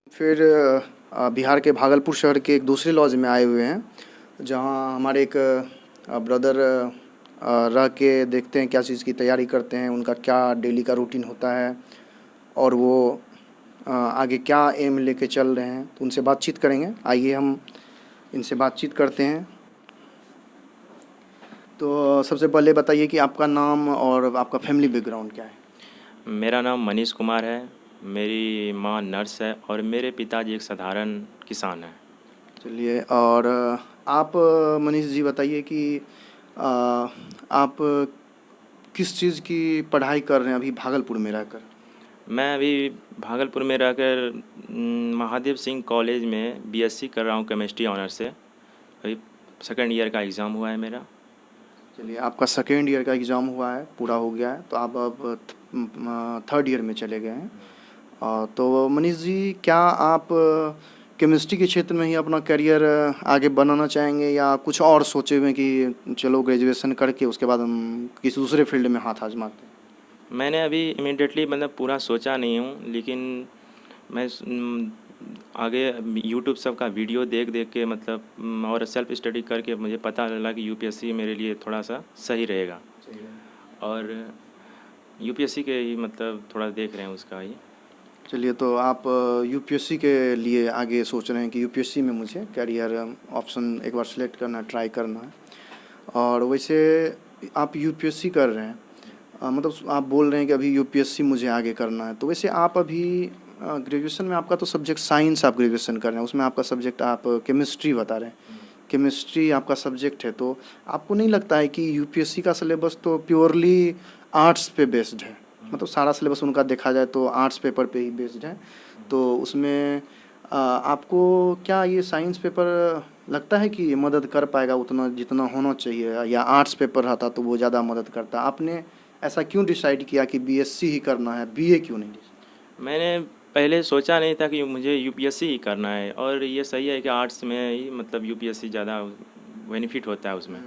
फिर बिहार के भागलपुर शहर के एक दूसरे लॉज में आए हुए हैं, जहाँ हमारे एक ब्रदर रह के देखते हैं क्या चीज़ की तैयारी करते हैं, उनका क्या डेली का रूटीन होता है और वो आगे क्या एम लेके चल रहे हैं। तो उनसे बातचीत करेंगे। आइए हम इनसे बातचीत करते हैं। तो सबसे पहले बताइए कि आपका नाम और आपका फैमिली बैकग्राउंड क्या है। मेरा नाम मनीष कुमार है। मेरी माँ नर्स है और मेरे पिताजी एक साधारण किसान हैं। चलिए, और आप मनीष जी बताइए कि आप किस चीज़ की पढ़ाई कर रहे हैं अभी भागलपुर में रहकर। मैं अभी भागलपुर में रहकर महादेव सिंह कॉलेज में बीएससी कर रहा हूँ केमिस्ट्री ऑनर से। अभी सेकंड ईयर का एग्ज़ाम हुआ है मेरा। चलिए, आपका सेकेंड ईयर का एग्ज़ाम हुआ है, पूरा हो गया है, तो आप अब थर्ड ईयर में चले गए हैं। तो मनीष जी, क्या आप केमिस्ट्री के क्षेत्र में ही अपना करियर आगे बनाना चाहेंगे या कुछ और सोचे हुए हैं कि चलो ग्रेजुएशन करके उसके बाद हम किसी दूसरे फील्ड में हाथ आजमाते हैं। मैंने अभी इमीडिएटली मतलब पूरा सोचा नहीं हूँ, लेकिन मैं आगे यूट्यूब सब का वीडियो देख देख के मतलब और सेल्फ स्टडी करके मुझे पता लगा कि यूपीएससी मेरे लिए थोड़ा सा सही रहेगा। सही है। और यूपीएससी के ही मतलब थोड़ा देख रहे हैं उसका ही। चलिए, तो आप यूपीएससी के लिए आगे सोच रहे हैं कि यूपीएससी में मुझे करियर ऑप्शन एक बार सेलेक्ट करना, ट्राई करना है। और वैसे आप यूपीएससी कर रहे हैं, मतलब आप बोल रहे हैं कि अभी यूपीएससी मुझे आगे करना है। तो वैसे आप अभी ग्रेजुएशन में आपका तो सब्जेक्ट साइंस आप ग्रेजुएशन कर रहे हैं, उसमें आपका सब्जेक्ट आप केमिस्ट्री बता रहे हैं। केमिस्ट्री आपका सब्जेक्ट है, तो आपको नहीं लगता है कि यूपीएससी का सिलेबस तो प्योरली आर्ट्स पे बेस्ड है। मतलब सारा सिलेबस उनका देखा जाए तो आर्ट्स पेपर पे ही बेस्ड है। तो उसमें आपको क्या ये साइंस पेपर लगता है कि मदद कर पाएगा उतना जितना होना चाहिए, या आर्ट्स पेपर रहता तो वो ज़्यादा मदद करता। आपने ऐसा क्यों डिसाइड किया कि बीएससी ही करना है, बीए क्यों नहीं? मैंने पहले सोचा नहीं था कि मुझे यूपीएससी ही करना है, और ये सही है कि आर्ट्स में ही मतलब यूपीएससी ज़्यादा बेनिफिट होता है उसमें।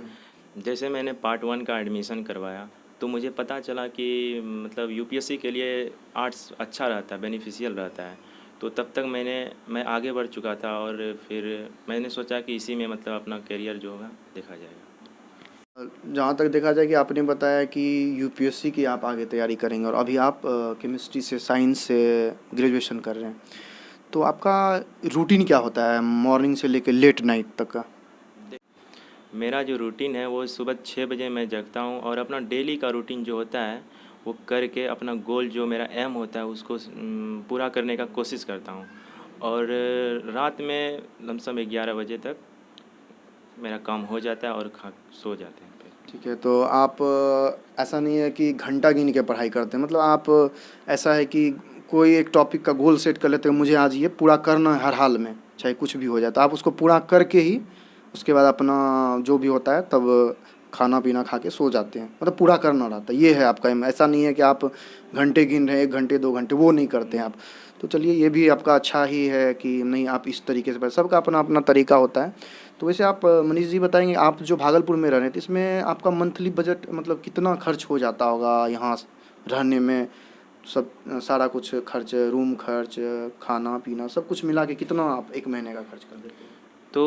जैसे मैंने पार्ट वन का एडमिशन करवाया तो मुझे पता चला कि मतलब यूपीएससी के लिए आर्ट्स अच्छा रहता है, बेनिफिशियल रहता है। तो तब तक मैं आगे बढ़ चुका था और फिर मैंने सोचा कि इसी में मतलब अपना करियर जो होगा देखा जाएगा। जहाँ तक देखा जाए कि आपने बताया कि यूपीएससी की आप आगे तैयारी करेंगे और अभी आप केमिस्ट्री से, साइंस से ग्रेजुएशन कर रहे हैं, तो आपका रूटीन क्या होता है मॉर्निंग से लेकर लेट नाइट तक का। मेरा जो रूटीन है वो सुबह 6 बजे मैं जगता हूँ और अपना डेली का रूटीन जो होता है वो करके अपना गोल जो मेरा एम होता है उसको पूरा करने का कोशिश करता हूँ। और रात में लमसम 11 बजे तक मेरा काम हो जाता है और खा सो जाते हैं फिर। ठीक है, तो आप ऐसा नहीं है कि घंटा गिन के पढ़ाई करते हैं, मतलब आप ऐसा है कि कोई एक टॉपिक का गोल सेट कर लेते हैं, मुझे आज ये पूरा करना है हर हाल में, चाहे कुछ भी हो जाए, तो आप उसको पूरा करके ही उसके बाद अपना जो भी होता है तब खाना पीना खा के सो जाते हैं, मतलब पूरा करना रहता है, ये है आपका aim। ऐसा नहीं है कि आप घंटे गिन रहे हैं, 1 घंटे 2 घंटे, वो नहीं करते हैं आप। तो चलिए, ये भी आपका अच्छा ही है कि नहीं, आप इस तरीके से सबका अपना अपना तरीका होता है। तो वैसे आप मनीष जी बताएंगे, आप जो भागलपुर में रह रहे हैं, तो इसमें आपका मंथली बजट मतलब कितना खर्च हो जाता होगा यहाँ रहने में, सब सारा कुछ खर्च, रूम खर्च, खाना पीना सब कुछ मिला के कितना आप एक महीने का खर्च कर देते हैं। तो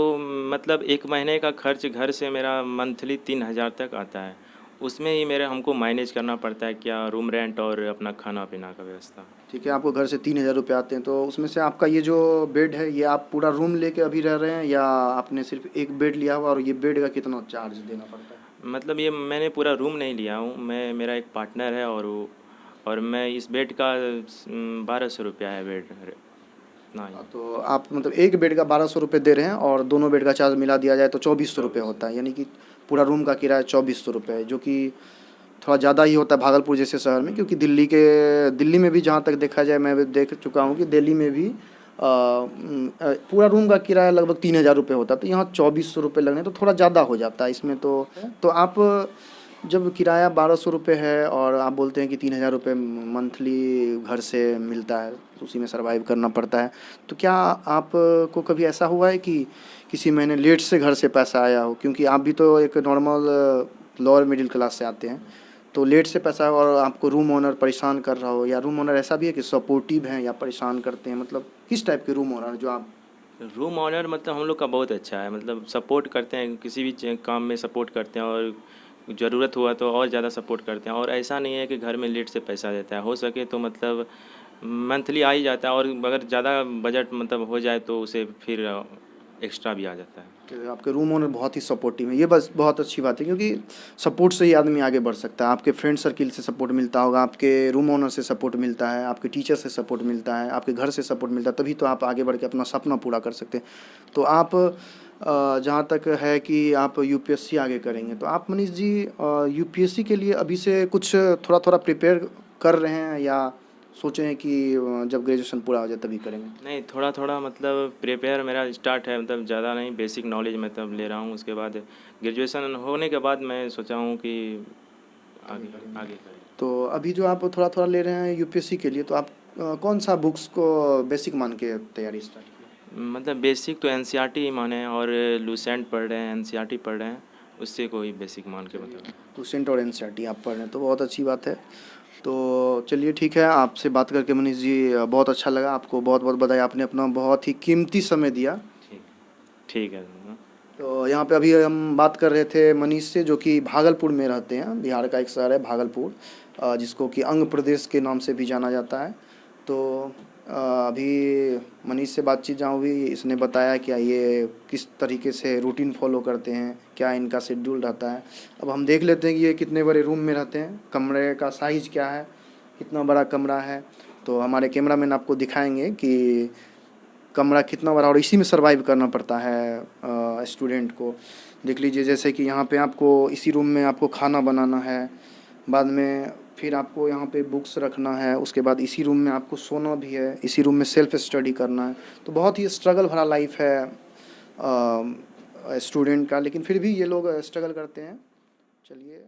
मतलब एक महीने का खर्च घर से मेरा मंथली 3,000 तक आता है। उसमें ही मेरे हमको मैनेज करना पड़ता है क्या रूम रेंट और अपना खाना पीना का व्यवस्था। ठीक है, आपको घर से 3,000 रुपये आते हैं, तो उसमें से आपका ये जो बेड है, ये आप पूरा रूम लेके अभी रह रहे हैं या आपने सिर्फ एक बेड लिया हुआ, और ये बेड का कितना चार्ज देना पड़ता है। मतलब ये मैंने पूरा रूम नहीं लिया हूँ, मेरा एक पार्टनर है और मैं इस बेड का 1,200 रुपया है बेड इतना ही। तो आप मतलब एक बेड का 1,200 रुपये दे रहे हैं और दोनों बेड का चार्ज मिला दिया जाए तो 2,400 रुपये 24। होता है, यानी कि पूरा रूम का किराया 2,400 रुपये है, जो कि थोड़ा ज़्यादा ही होता है भागलपुर जैसे शहर में। क्योंकि दिल्ली में भी जहाँ तक देखा जाए, मैं भी देख चुका हूँ कि दिल्ली में भी पूरा रूम का किराया लगभग 3,000 रुपये होता है, तो यहाँ 2,400 रुपये लगने तो थोड़ा ज़्यादा हो जाता है इसमें। तो आप जब किराया 1,200 रुपये है और आप बोलते हैं कि 3,000 रुपये मंथली घर से मिलता है, तो उसी में सर्वाइव करना पड़ता है, तो क्या आपको कभी ऐसा हुआ है कि किसी महीने लेट से घर से पैसा आया हो? क्योंकि आप भी तो एक नॉर्मल लोअर मिडिल क्लास से आते हैं, तो लेट से पैसा और आपको रूम ओनर परेशान कर रहा हो, या रूम ओनर ऐसा भी है कि सपोर्टिव हैं या परेशान करते हैं, मतलब किस टाइप के रूम ओनर जो आप? रूम ऑनर मतलब हम लोग का बहुत अच्छा है, मतलब सपोर्ट करते हैं, किसी भी काम में सपोर्ट करते हैं, और ज़रूरत हुआ तो और ज़्यादा सपोर्ट करते हैं। और ऐसा नहीं है कि घर में लेट से पैसा देता है, हो सके तो मतलब मंथली आ ही जाता है, और अगर ज़्यादा बजट मतलब हो जाए तो उसे फिर एक्स्ट्रा भी आ जाता है। कि आपके रूम ओनर बहुत ही सपोर्टिव है, ये बस बहुत अच्छी बात है, क्योंकि सपोर्ट से ही आदमी आगे बढ़ सकता है। आपके फ्रेंड सर्किल से सपोर्ट मिलता होगा, आपके रूम ओनर से सपोर्ट मिलता है, आपके टीचर से सपोर्ट मिलता है, आपके घर से सपोर्ट मिलता है, तभी तो आप आगे बढ़ के अपना सपना पूरा कर सकते हैं। तो आप जहाँ तक है कि आप यूपीएससी आगे करेंगे, तो आप मनीष जी यूपीएससी के लिए अभी से कुछ थोड़ा थोड़ा प्रिपेयर कर रहे हैं, या सोचे हैं कि जब ग्रेजुएशन पूरा हो जाए तभी करेंगे? नहीं, थोड़ा थोड़ा मतलब प्रिपेयर मेरा स्टार्ट है, मतलब ज़्यादा नहीं, बेसिक नॉलेज मतलब ले रहा हूँ। उसके बाद ग्रेजुएशन होने के बाद मैं सोचा हूँ कि आगे आगे करें। तो अभी जो आप थोड़ा थोड़ा ले रहे हैं यूपीएससी के लिए, तो आप कौन सा बुक्स को बेसिक मान के तैयारी स्टार्ट की? मतलब बेसिक तो एनसीईआरटी ही माने, और लूसेंट पढ़ रहे हैं, एनसीईआरटी पढ़ रहे हैं, उससे कोई बेसिक मान के मतलब। लूसेंट और एनसीईआरटी आप पढ़ रहे हैं, तो बहुत अच्छी बात है। तो चलिए ठीक है, आपसे बात करके मनीष जी बहुत अच्छा लगा। आपको बहुत बहुत बधाई, आपने अपना बहुत ही कीमती समय दिया। ठीक ठीक है। तो यहाँ पे अभी हम बात कर रहे थे मनीष से, जो कि भागलपुर में रहते हैं। बिहार का एक शहर है भागलपुर, जिसको कि अंग प्रदेश के नाम से भी जाना जाता है। तो अभी मनीष से बातचीत जहाँ हुई, इसने बताया कि ये किस तरीके से रूटीन फॉलो करते हैं, क्या इनका शेड्यूल रहता है। अब हम देख लेते हैं कि ये कितने बड़े रूम में रहते हैं, कमरे का साइज़ क्या है, कितना बड़ा कमरा है। तो हमारे कैमरामैन आपको दिखाएंगे कि कमरा कितना बड़ा, और इसी में सर्वाइव करना पड़ता है स्टूडेंट को। देख लीजिए, जैसे कि यहाँ पे आपको इसी रूम में आपको खाना बनाना है, बाद में फिर आपको यहाँ पे बुक्स रखना है, उसके बाद इसी रूम में आपको सोना भी है, इसी रूम में सेल्फ स्टडी करना है। तो बहुत ही स्ट्रगल भरा लाइफ है स्टूडेंट का, लेकिन फिर भी ये लोग स्ट्रगल करते हैं। चलिए।